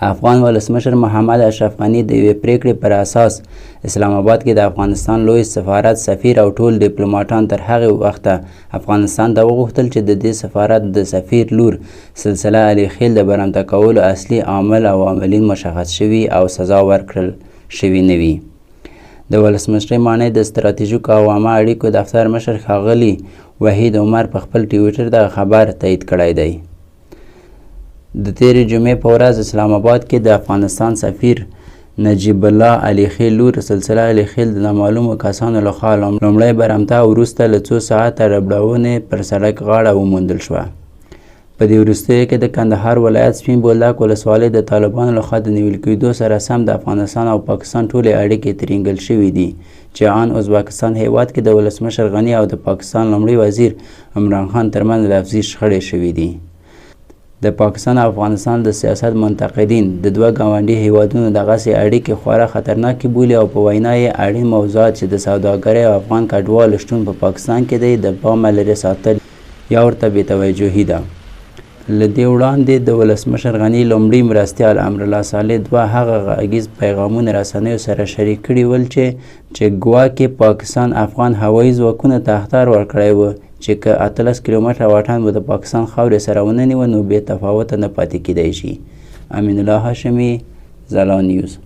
افغان ولسمشر محمد اشرف غني د یوې پریکړې پر اساس اسلام آباد کې د افغانستان لوی سفارت سفیر او ټول ډیپلوماټان تر هغې وخته افغانستان ته وغوښتل چې د دې سفارت د سفیر لور سلسله علي خیل د برمته کولو اصلي عامل او عاملین مشخص شوي او سزا ورکړل شوي نه وي. د ولسمشرۍ ماڼۍ د ستراتیژیکو او عامه اړیکو دفتر مشر ښاغلي وحید عمر په خپل ټویټر دغه خبر تایید کړی دی. د تیرې جمعې په ورځ اسلام آباد کې د افغانستان سفیر نجیب الله علي خیل لور سلسله علي خیل د نامعلومو کسانو لخوا لومړی برمته او وروسته له څو ساعته ربړونې پر سړک غاړه وموندل شوه. په دې وروستیو کې د کندهار ولایت سپین بولدک ولسوالۍ د طالبانو لخوا د نیول کېدو سره سم د افغانستان او پاکستان ټولې اړیکې ترینګل شوي دي چې ان ازبکستان هیواد کې د ولسمشر غني او د پاکستان لومړي وزیر عمران خان ترمنځ لفظي شخړې شوي دي. د پاکستان او افغانستان د سیاست منتقدین د دوه ګاونډي هیوادونو دغسې اړیکې خورا خطرناکې بولي او په وینا یې اړین موضوعات چې د سوداګرۍ او افغان کډوالو شتون په پاکستان کې دی د پامه لرې ساتل یا ورته بېتوجهي ده. له دې وړاندې د ولسمشر غني لومړي مرستیال امرالله صالح دوه هغه غږیز پیغامونه رسنیو سره شریک کړي ول چې ګواکې پاکستان افغان هوایي ځواکونو ته اخطار ورکړی و چې که 18 کیلومتره واټن به د پاکستان خاورې سره ونه نیوه نو بې تفاوته نه پاتې کیدی شي. امین الله هاشمي، ځلا نیوز.